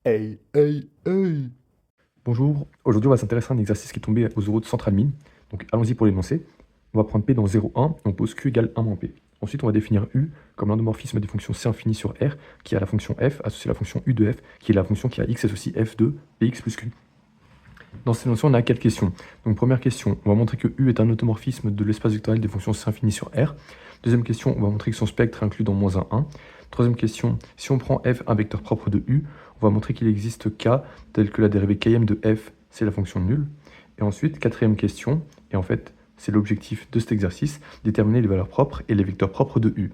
Hey, hey, hey! Bonjour, aujourd'hui on va s'intéresser à un exercice qui est tombé aux euros de centrale mine. Donc allons-y pour l'énoncer. On va prendre P dans 0, 1, et on pose Q égale 1 moins P. Ensuite on va définir U comme l'endomorphisme des fonctions C infini sur R, qui a la fonction F associée à la fonction U de F, qui est la fonction qui a X associe F de Px plus Q. Dans cette notion, on a 4 questions. Donc première question, on va montrer que U est un automorphisme de l'espace vectoriel des fonctions C infini sur R. Deuxième question, on va montrer que son spectre est inclus dans -1. Troisième question, si on prend F un vecteur propre de U, on va montrer qu'il existe K tel que la dérivée Km de F, c'est la fonction nulle. Et ensuite, quatrième question, et en fait c'est l'objectif de cet exercice, déterminer les valeurs propres et les vecteurs propres de U.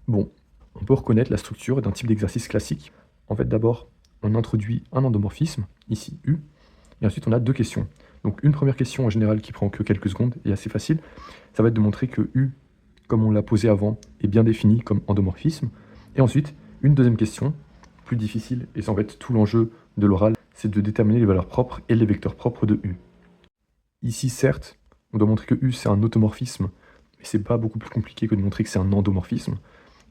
Bon, on peut reconnaître la structure d'un type d'exercice classique. En fait d'abord, on introduit un endomorphisme, ici U, et ensuite on a deux questions. Donc une première question en général qui prend que quelques secondes et assez facile, ça va être de montrer que U, comme on l'a posé avant, est bien défini comme endomorphisme. Et ensuite, une deuxième question, plus difficile, et c'est en fait tout l'enjeu de l'oral, c'est de déterminer les valeurs propres et les vecteurs propres de U. Ici, certes, on doit montrer que U c'est un automorphisme, mais c'est pas beaucoup plus compliqué que de montrer que c'est un endomorphisme.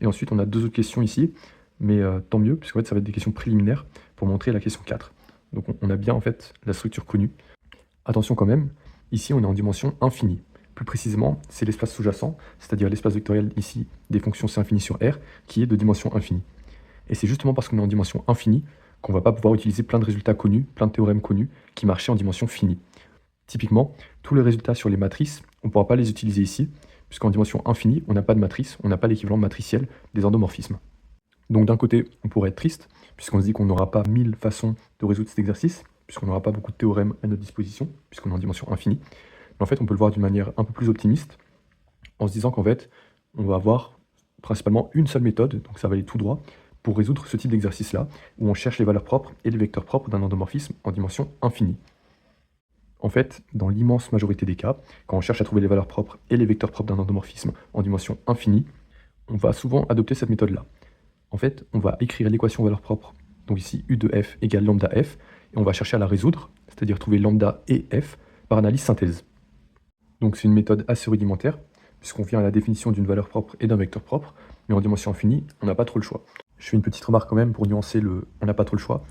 Et ensuite, on a deux autres questions ici, mais tant mieux, puisqu'en fait, ça va être des questions préliminaires pour montrer la question 4. Donc on a bien en fait la structure connue. Attention quand même, ici on est en dimension infinie. Plus précisément, c'est l'espace sous-jacent, c'est-à-dire l'espace vectoriel ici des fonctions C infini sur R, qui est de dimension infinie. Et c'est justement parce qu'on est en dimension infinie qu'on ne va pas pouvoir utiliser plein de résultats connus, plein de théorèmes connus, qui marchaient en dimension finie. Typiquement, tous les résultats sur les matrices, on ne pourra pas les utiliser ici, puisqu'en dimension infinie, on n'a pas de matrice, on n'a pas l'équivalent matriciel des endomorphismes. Donc d'un côté, on pourrait être triste, puisqu'on se dit qu'on n'aura pas 1000 façons de résoudre cet exercice, puisqu'on n'aura pas beaucoup de théorèmes à notre disposition, puisqu'on est en dimension infinie. Mais en fait, on peut le voir d'une manière un peu plus optimiste, en se disant qu'en fait, on va avoir principalement une seule méthode, donc ça va aller tout droit, pour résoudre ce type d'exercice-là, où on cherche les valeurs propres et les vecteurs propres d'un endomorphisme en dimension infinie. En fait, dans l'immense majorité des cas, quand on cherche à trouver les valeurs propres et les vecteurs propres d'un endomorphisme en dimension infinie, on va souvent adopter cette méthode-là. En fait, on va écrire l'équation valeur propre, donc ici U de F égale lambda F, et on va chercher à la résoudre, c'est-à-dire trouver lambda et F par analyse synthèse. Donc c'est une méthode assez rudimentaire, puisqu'on vient à la définition d'une valeur propre et d'un vecteur propre, mais en dimension infinie, on n'a pas trop le choix. Je fais une petite remarque quand même pour nuancer le « on n'a pas trop le choix ».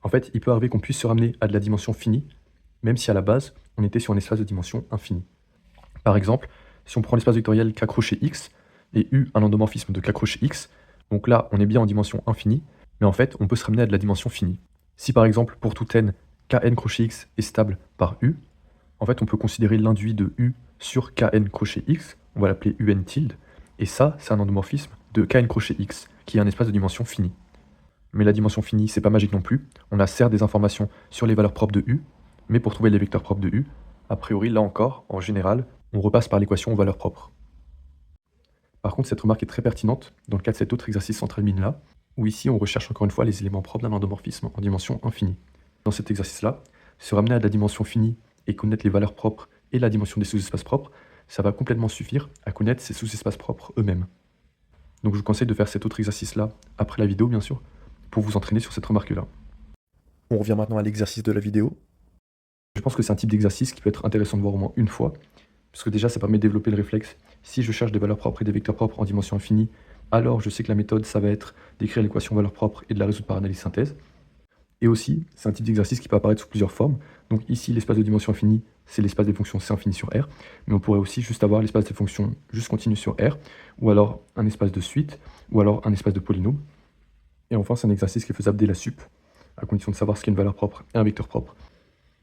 En fait, il peut arriver qu'on puisse se ramener à de la dimension finie, même si à la base, on était sur un espace de dimension infinie. Par exemple, si on prend l'espace vectoriel K crochet X, et U un endomorphisme de K crochet X, donc là, on est bien en dimension infinie, mais en fait, on peut se ramener à de la dimension finie. Si par exemple, pour tout n, Kn crochet X est stable par U, en fait, on peut considérer l'induit de U sur Kn crochet X, on va l'appeler Un tilde, et ça, c'est un endomorphisme de Kn crochet X, qui est un espace de dimension finie. Mais la dimension finie, c'est pas magique non plus, on a certes des informations sur les valeurs propres de U, mais pour trouver les vecteurs propres de U, a priori, là encore, en général, on repasse par l'équation aux valeurs propres. Par contre, cette remarque est très pertinente dans le cas de cet autre exercice central mine-là, où ici on recherche encore une fois les éléments propres d'un endomorphisme en dimension infinie. Dans cet exercice-là, se ramener à de la dimension finie et connaître les valeurs propres et la dimension des sous-espaces propres, ça va complètement suffire à connaître ces sous-espaces propres eux-mêmes. Donc je vous conseille de faire cet autre exercice-là, après la vidéo bien sûr, pour vous entraîner sur cette remarque-là. On revient maintenant à l'exercice de la vidéo. Je pense que c'est un type d'exercice qui peut être intéressant de voir au moins une fois, parce que déjà ça permet de développer le réflexe. Si je cherche des valeurs propres et des vecteurs propres en dimension infinie, alors je sais que la méthode, ça va être d'écrire l'équation valeur propre et de la résoudre par analyse synthèse. Et aussi, c'est un type d'exercice qui peut apparaître sous plusieurs formes. Donc ici, l'espace de dimension infinie, c'est l'espace des fonctions C infini sur R, mais on pourrait aussi juste avoir l'espace des fonctions juste continues sur R, ou alors un espace de suite, ou alors un espace de polynôme. Et enfin, c'est un exercice qui est faisable dès la sup, à condition de savoir ce qu'est une valeur propre et un vecteur propre.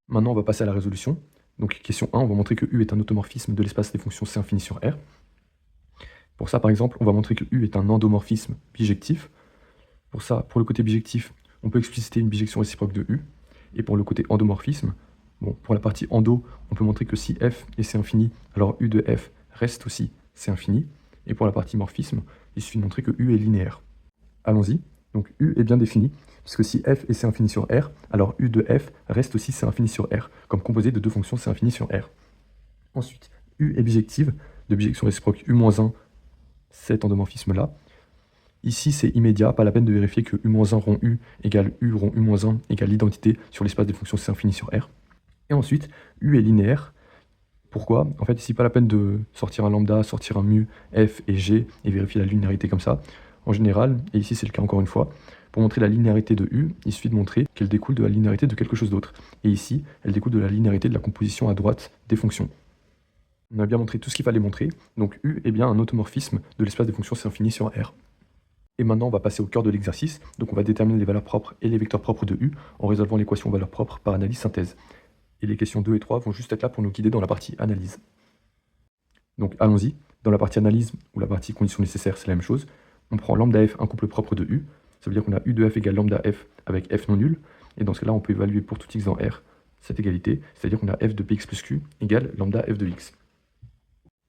Maintenant, on va passer à la résolution. Donc question 1, on va montrer que U est un automorphisme de l'espace des fonctions C infini sur R. Pour ça, par exemple, on va montrer que U est un endomorphisme bijectif. Pour ça, pour le côté bijectif, on peut expliciter une bijection réciproque de U. Et pour le côté endomorphisme, bon, pour la partie endo, on peut montrer que si F est C infini, alors U de F reste aussi C infini. Et pour la partie morphisme, il suffit de montrer que U est linéaire. Allons-y. Donc U est bien défini, puisque si F est C infini sur R, alors U de F reste aussi C infini sur R, comme composé de deux fonctions C infini sur R. Ensuite, U est bijective, de bijection réciproque U-1, cet endomorphisme-là. Ici, c'est immédiat, pas la peine de vérifier que U-1 rond U égale U rond U-1 égale l'identité sur l'espace des fonctions C infini sur R. Et ensuite, U est linéaire. Pourquoi? En fait, ici, pas la peine de sortir un lambda, sortir un mu, F et G, et vérifier la linéarité comme ça. En général, et ici c'est le cas encore une fois, Pour montrer la linéarité de U, il suffit de montrer qu'elle découle de la linéarité de quelque chose d'autre. Et ici, elle découle de la linéarité de la composition à droite des fonctions. On a bien montré tout ce qu'il fallait montrer, donc U est bien un automorphisme de l'espace des fonctions C infini sur R. Et maintenant, on va passer au cœur de l'exercice, donc on va déterminer les valeurs propres et les vecteurs propres de U en résolvant l'équation valeurs propres par analyse synthèse. Et les questions 2 et 3 vont juste être là pour nous guider dans la partie analyse. Donc allons-y, dans la partie analyse ou la partie conditions nécessaires, c'est la même chose. On prend lambda f, un couple propre de U, ça veut dire qu'on a U de f égale lambda f avec f non nul, et dans ce cas-là, on peut évaluer pour tout x dans R cette égalité, c'est-à-dire qu'on a f de px plus q égale lambda f de x.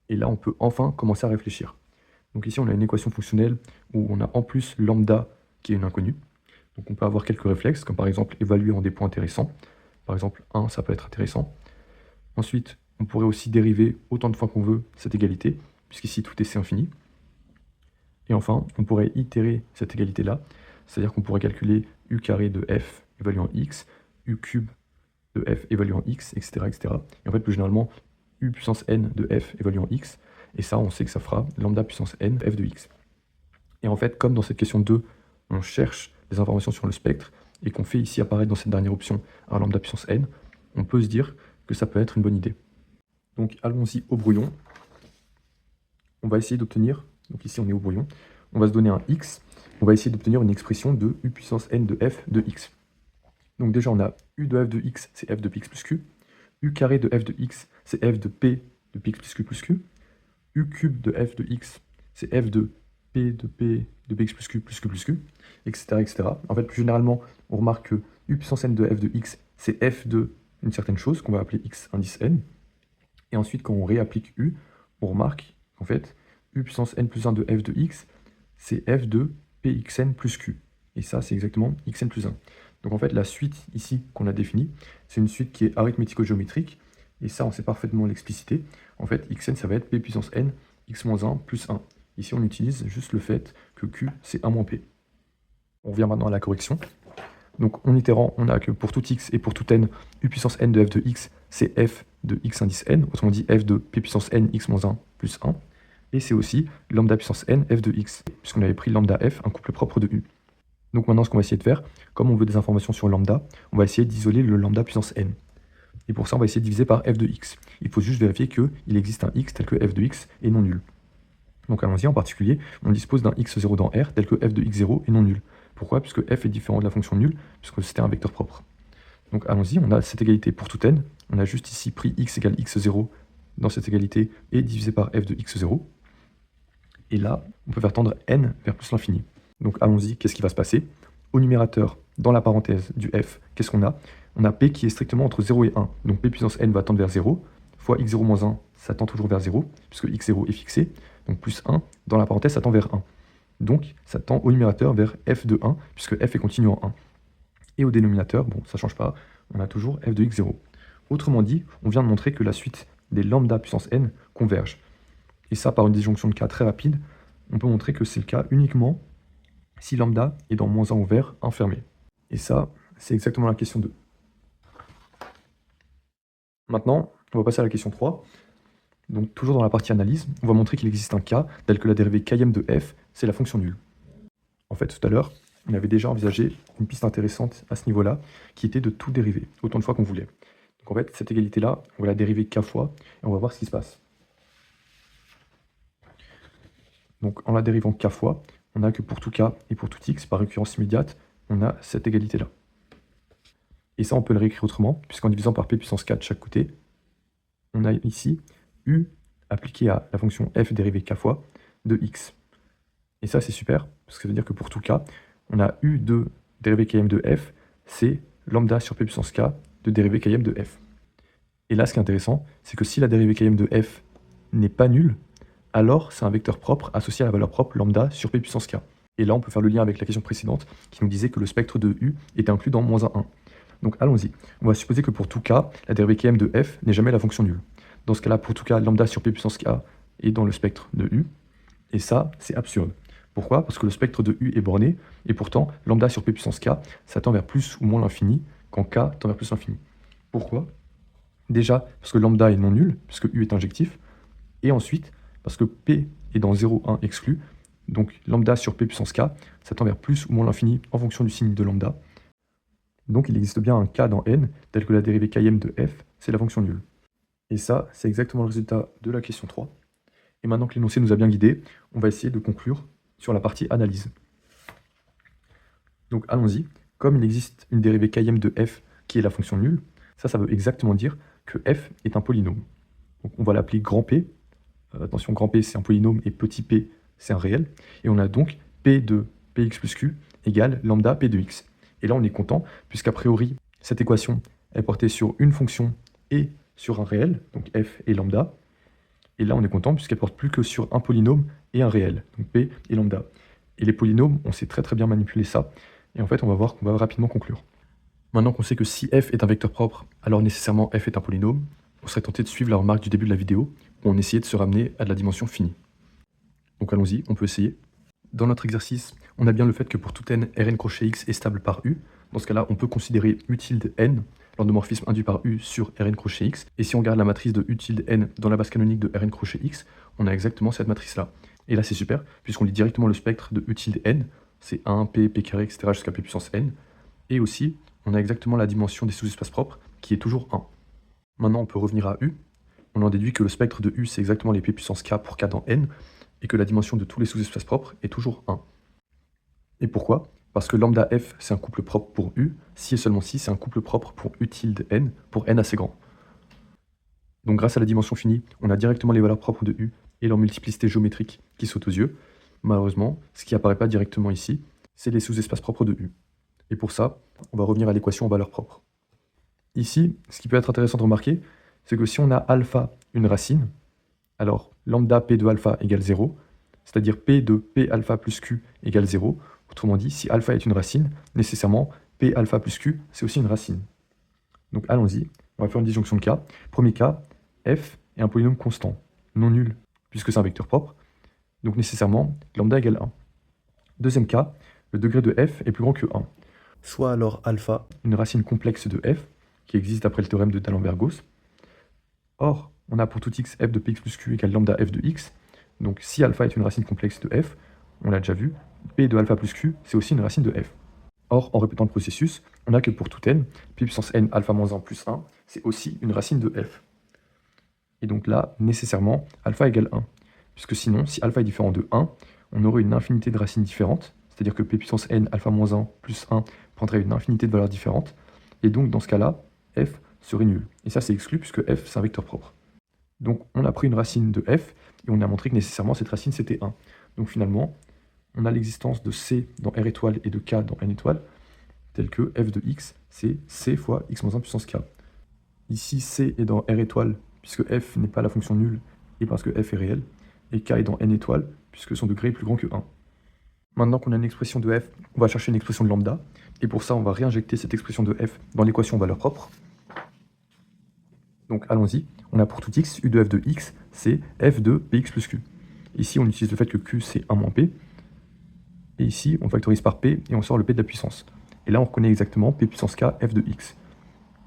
Et là, on peut enfin commencer à réfléchir. Donc ici, on a une équation fonctionnelle où on a en plus lambda qui est une inconnue. Donc on peut avoir quelques réflexes, comme par exemple évaluer en des points intéressants. Par exemple, 1, ça peut être intéressant. Ensuite, on pourrait aussi dériver autant de fois qu'on veut cette égalité, puisqu'ici tout est C infini. Et enfin, on pourrait itérer cette égalité-là, c'est-à-dire qu'on pourrait calculer U carré de f évaluant x, U cube de f évaluant x, etc., etc. Et en fait, plus généralement, U puissance n de f évaluant x, et ça, on sait que ça fera lambda puissance n f de x. Et en fait, comme dans cette question 2, on cherche des informations sur le spectre, et qu'on fait ici apparaître dans cette dernière option un lambda puissance n, on peut se dire que ça peut être une bonne idée. Donc allons-y au brouillon. On va essayer d'obtenir, donc ici on est au brouillon, on va se donner un x, on va essayer d'obtenir une expression de U puissance n de f de x. Donc déjà on a U de f de x, c'est f de px plus q, U carré de f de x, c'est f de p de px plus q, U cube de f de x, c'est f de p de px plus q, etc., etc. En fait, plus généralement, on remarque que U puissance n de f de x, c'est f de une certaine chose, qu'on va appeler x indice n. Et ensuite, quand on réapplique U, on remarque qu'en fait, U puissance n plus 1 de f de x, c'est f de pxn plus q. Et ça, c'est exactement xn plus 1. Donc en fait, la suite ici qu'on a définie, c'est une suite qui est arithmético-géométrique, et ça, on sait parfaitement l'expliciter. En fait, xn, ça va être p puissance n, x moins 1 plus 1. Ici, on utilise juste le fait que q, c'est 1 moins p. On revient maintenant à la correction. Donc en itérant, on a que pour tout x et pour tout n, U puissance n de f de x, c'est f de x indice n, autrement dit f de p puissance n, x moins 1 plus 1. Et c'est aussi lambda puissance n, f de x, puisqu'on avait pris lambda f, un couple propre de U. Donc maintenant, ce qu'on va essayer de faire, comme on veut des informations sur lambda, on va essayer d'isoler le lambda puissance n. Et pour ça, on va essayer de diviser par f de x. Il faut juste vérifier qu'il existe un x tel que f de x est non nul. Donc allons-y, en particulier, on dispose d'un x0 dans R tel que f de x0 est non nul. Pourquoi? Puisque f est différent de la fonction nulle, puisque c'était un vecteur propre. Donc allons-y, on a cette égalité pour tout n. On a juste ici pris x égale x0 dans cette égalité et divisé par f de x0. Et là, on peut faire tendre n vers plus l'infini. Donc allons-y, qu'est-ce qui va se passer? Au numérateur, dans la parenthèse du f, qu'est-ce qu'on a? On a p qui est strictement entre 0 et 1. Donc p puissance n va tendre vers 0, fois x0 moins 1, ça tend toujours vers 0, puisque x0 est fixé. Donc plus 1, dans la parenthèse, ça tend vers 1. Donc ça tend au numérateur vers f de 1, puisque f est continu en 1. Et au dénominateur, bon, ça ne change pas, on a toujours f de x0. Autrement dit, on vient de montrer que la suite des lambda puissance n converge. Et ça, par une disjonction de cas très rapide, on peut montrer que c'est le cas uniquement si lambda est dans moins 1 ouvert, 1 fermé. Et ça, c'est exactement la question 2. Maintenant, on va passer à la question 3. Donc toujours dans la partie analyse, on va montrer qu'il existe un cas tel que la dérivée km de f, c'est la fonction nulle. En fait, tout à l'heure, on avait déjà envisagé une piste intéressante à ce niveau-là, qui était de tout dériver, autant de fois qu'on voulait. Donc en fait, cette égalité-là, on va la dériver k fois, et on va voir ce qui se passe. Donc en la dérivant k fois, on a que pour tout k et pour tout x, par récurrence immédiate, on a cette égalité-là. Et ça, on peut le réécrire autrement, puisqu'en divisant par p puissance 4 chaque côté, on a ici u appliqué à la fonction f dérivée k fois de x. Et ça, c'est super, parce que ça veut dire que pour tout k, on a u de dérivée km de f, c'est lambda sur p puissance k de dérivée km de f. Et là, ce qui est intéressant, c'est que si la dérivée km de f n'est pas nulle, alors c'est un vecteur propre associé à la valeur propre lambda sur p puissance k. Et là, on peut faire le lien avec la question précédente, qui nous disait que le spectre de u est inclus dans moins 1. Donc allons-y. On va supposer que pour tout k, la dérivée km de f n'est jamais la fonction nulle. Dans ce cas-là, pour tout cas, lambda sur p puissance k est dans le spectre de u. Et ça, c'est absurde. Pourquoi? Parce que le spectre de u est borné, et pourtant, lambda sur p puissance k, ça tend vers plus ou moins l'infini, quand k tend vers plus l'infini. Pourquoi? Déjà, parce que lambda est non nul, puisque u est injectif, et ensuite, parce que p est dans 0, 1 exclu, Donc lambda sur p puissance k, ça tend vers plus ou moins l'infini en fonction du signe de lambda. Donc il existe bien un k dans n, tel que la dérivée km de f, c'est la fonction nulle. Et ça, c'est exactement le résultat de la question 3. Et maintenant que l'énoncé nous a bien guidés, on va essayer de conclure sur la partie analyse. Donc allons-y. Comme il existe une dérivée km de f qui est la fonction nulle, ça veut exactement dire que f est un polynôme. Donc on va l'appeler grand P. Attention, grand P c'est un polynôme et petit p c'est un réel. Et on a donc p de px plus q égale lambda p de x. Et là on est content, puisqu'a priori cette équation est portée sur une fonction et sur un réel, donc f et lambda. Et là on est content puisqu'elle porte plus que sur un polynôme et un réel, donc p et lambda. Et les polynômes, on sait très bien manipuler ça. Et en fait on va voir qu'on va rapidement conclure. Maintenant qu'on sait que si f est un vecteur propre, alors nécessairement f est un polynôme, on serait tenté de suivre la remarque du début de la vidéo, où on essayait de se ramener à de la dimension finie. Donc allons-y, on peut essayer. Dans notre exercice, on a bien le fait que pour tout n, Rn crochet x est stable par U. Dans ce cas-là, on peut considérer U tilde n, l'endomorphisme induit par U sur Rn crochet x. Et si on regarde la matrice de U tilde n dans la base canonique de Rn crochet x, on a exactement cette matrice-là. Et là, c'est super, puisqu'on lit directement le spectre de U tilde n, c'est 1, p, p carré, etc. jusqu'à p puissance n. Et aussi, on a exactement la dimension des sous-espaces propres, qui est toujours 1. Maintenant, on peut revenir à U. On en déduit que le spectre de U, c'est exactement les p puissance k pour k dans n, et que la dimension de tous les sous-espaces propres est toujours 1. Et pourquoi? Parce que lambda f, c'est un couple propre pour U, si et seulement si c'est un couple propre pour U tilde n, pour n assez grand. Donc grâce à la dimension finie, on a directement les valeurs propres de U et leur multiplicité géométrique qui sautent aux yeux. Malheureusement, ce qui apparaît pas directement ici, c'est les sous-espaces propres de U. Et pour ça, on va revenir à l'équation en valeurs propres. Ici, ce qui peut être intéressant de remarquer, c'est que si on a alpha une racine, alors lambda p de alpha égale 0, c'est-à-dire p de p alpha plus q égale 0. Autrement dit, si alpha est une racine, nécessairement p alpha plus q, c'est aussi une racine. Donc allons-y, on va faire une disjonction de cas. Premier cas, f est un polynôme constant, non nul, puisque c'est un vecteur propre, donc nécessairement lambda égale 1. Deuxième cas, le degré de f est plus grand que 1. Soit alors alpha, une racine complexe de f, qui existe d'après le théorème de D'Alembert-Gauss. Or, on a pour tout x f de px plus q égale lambda f de x. Donc si alpha est une racine complexe de f, on l'a déjà vu, p de alpha plus q, c'est aussi une racine de f. Or, en répétant le processus, on a que pour tout n, p puissance n alpha moins 1 plus 1, c'est aussi une racine de f. Et donc là, nécessairement, alpha égale 1. Puisque sinon, si alpha est différent de 1, on aurait une infinité de racines différentes, c'est-à-dire que p puissance n alpha moins 1 plus 1 prendrait une infinité de valeurs différentes, et donc dans ce cas-là, f serait nul. Et ça, c'est exclu puisque f, c'est un vecteur propre. Donc on a pris une racine de f, et on a montré que nécessairement cette racine c'était 1. Donc finalement, on a l'existence de c dans r étoile et de k dans n étoile, tel que f de x, c'est c fois x moins 1 puissance k. Ici, c est dans r étoile, puisque f n'est pas la fonction nulle, et parce que f est réel, et k est dans n étoile, puisque son degré est plus grand que 1. Maintenant qu'on a une expression de f, on va chercher une expression de lambda, et pour ça, on va réinjecter cette expression de f dans l'équation valeur propre. Donc allons-y, on a pour tout x, u de f de x, c'est f de px plus q. Ici, on utilise le fait que q, c'est 1 moins p. Et ici, on factorise par p et on sort le p de la puissance. Et là, on reconnaît exactement p puissance k f de x.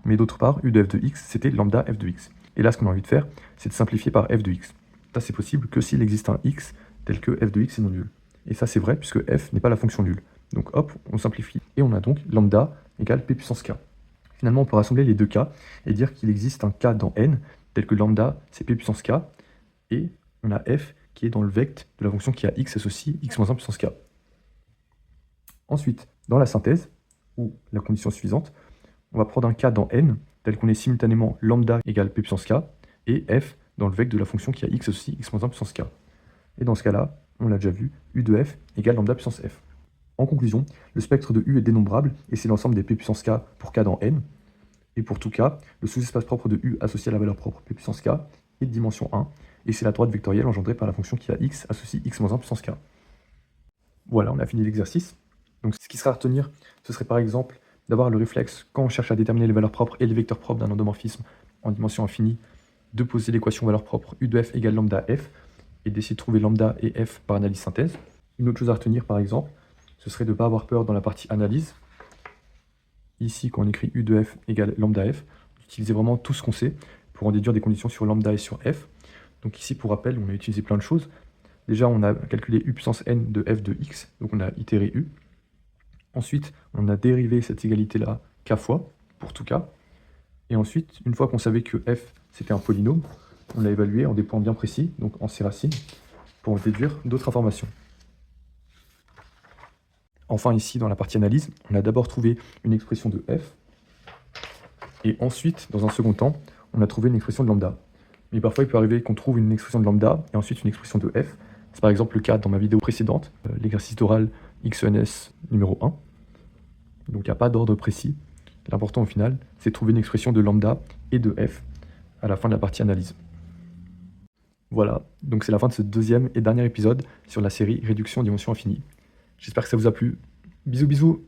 Mais d'autre part, u de f de x, c'était lambda f de x. Et là, ce qu'on a envie de faire, c'est de simplifier par f de x. Ça, c'est possible que s'il existe un x tel que f de x est non nul. Et ça, c'est vrai puisque f n'est pas la fonction nulle. Donc hop, on simplifie. Et on a donc lambda égale p puissance k. Finalement, on peut rassembler les deux cas et dire qu'il existe un k dans n, tel que lambda, c'est p puissance k, et on a f qui est dans le vecte de la fonction qui a x associé x moins 1 puissance k. Ensuite, dans la synthèse, ou la condition suivante, on va prendre un k dans n, tel qu'on est simultanément lambda égale p puissance k, et f dans le vecte de la fonction qui a x associé x moins 1 puissance k. Et dans ce cas-là, on l'a déjà vu, u de f égale lambda puissance f. En conclusion, le spectre de U est dénombrable, et c'est l'ensemble des p puissance k pour k dans n. Et pour tout k, le sous-espace propre de U associé à la valeur propre p puissance k est de dimension 1, et c'est la droite vectorielle engendrée par la fonction qui a x associe x moins 1 puissance k. Voilà, on a fini l'exercice. Donc ce qui sera à retenir, ce serait par exemple d'avoir le réflexe, quand on cherche à déterminer les valeurs propres et les vecteurs propres d'un endomorphisme en dimension infinie, de poser l'équation valeur propre U de f égale lambda f, et d'essayer de trouver lambda et f par analyse synthèse. Une autre chose à retenir par exemple, ce serait de ne pas avoir peur dans la partie analyse. Ici, quand on écrit U de f égale lambda f, d'utiliser vraiment tout ce qu'on sait pour en déduire des conditions sur lambda et sur f. Donc ici, pour rappel, on a utilisé plein de choses. Déjà, on a calculé u puissance n de f de x, donc on a itéré u. Ensuite, on a dérivé cette égalité-là k fois, pour tout k. Et ensuite, une fois qu'on savait que f, c'était un polynôme, on l'a évalué en des points bien précis, donc en ses racines, pour en déduire d'autres informations. Enfin, ici, dans la partie analyse, on a d'abord trouvé une expression de f, et ensuite, dans un second temps, on a trouvé une expression de lambda. Mais parfois, il peut arriver qu'on trouve une expression de lambda, et ensuite une expression de f. C'est par exemple le cas dans ma vidéo précédente, l'exercice d'oral XENS numéro 1. Donc il n'y a pas d'ordre précis. L'important au final, c'est de trouver une expression de lambda et de f à la fin de la partie analyse. Voilà, donc c'est la fin de ce deuxième et dernier épisode sur la série Réduction en dimension infinie. J'espère que ça vous a plu. Bisous bisous.